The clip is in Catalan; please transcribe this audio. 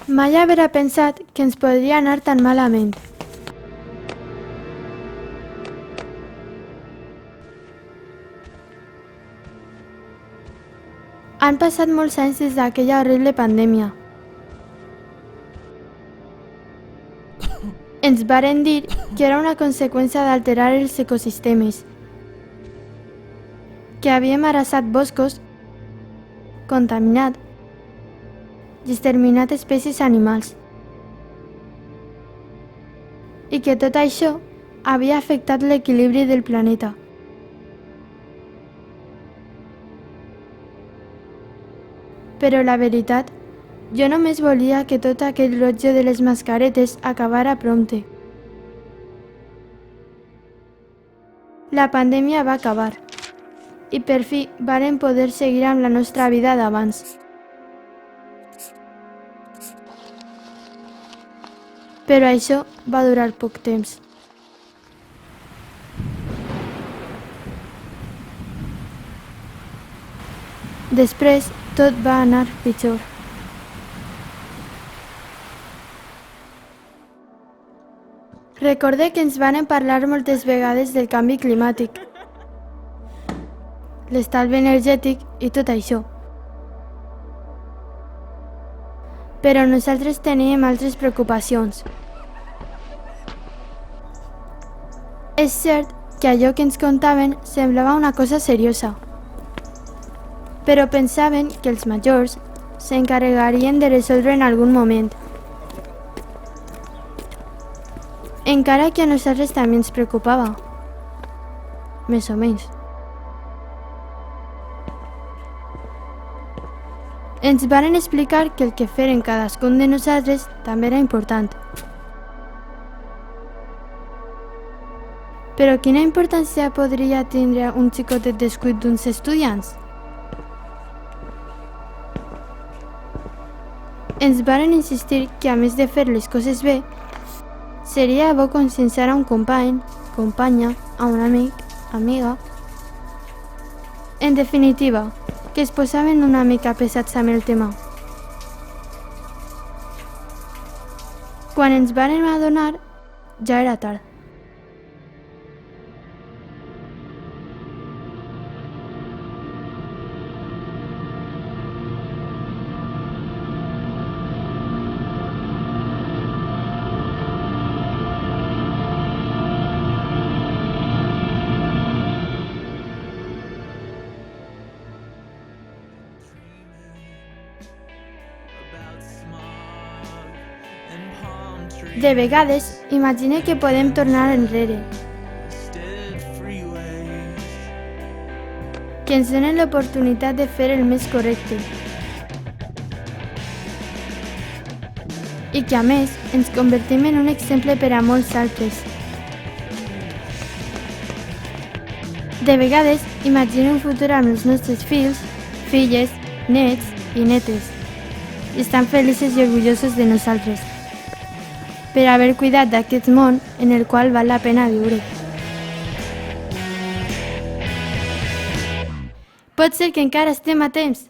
Mai haver pensat que ens podria anar tan malament. Han passat molts anys des d'aquella horrible pandèmia. Ens varen dir que era una conseqüència d'alterar els ecosistemes, que havíem arrasat boscos, contaminat i exterminat espècies animals, i que tot això havia afectat l'equilibri del planeta. Però la veritat, jo només volia que tot aquell rotllo de les mascaretes acabara prompte. La pandèmia va acabar i per fi vàrem poder seguir amb la nostra vida d'abans. Però això va durar poc temps. Després tot va anar pitjor. Recorde que ens van parlar moltes vegades del canvi climàtic, l'estalvi energètic i tot això. Però nosaltres teníem altres preocupacions. És cert que allò que ens contaven semblava una cosa seriosa, però pensaven que els majors s'encarregarien de resoldre en algun moment. Encara que a nosaltres també ens preocupava, més o menys. Ens varen explicar que el que feren cadascun de nosaltres també era important. Però quina importància podria tindre un xicotet descuit d'uns estudiants? Ens varen insistir que a més de fer les coses bé, seria bo conscienciar a un company, companya, a un amic, amiga. En definitiva, que es posaven una mica pesats amb el tema. Quan ens vàrem adonar, ja era tard. De vegades, imagine que podem tornar enrere, que ens donen l'oportunitat de fer el més correcte i que a més ens convertim en un exemple per a molts altres. De vegades, imagine un futur amb els nostres fills, filles, nets i netes i estan feliços i orgullosos de nosaltres per haver cuidat d'aquest món en el qual val la pena viure. Pot ser que encara estem a temps.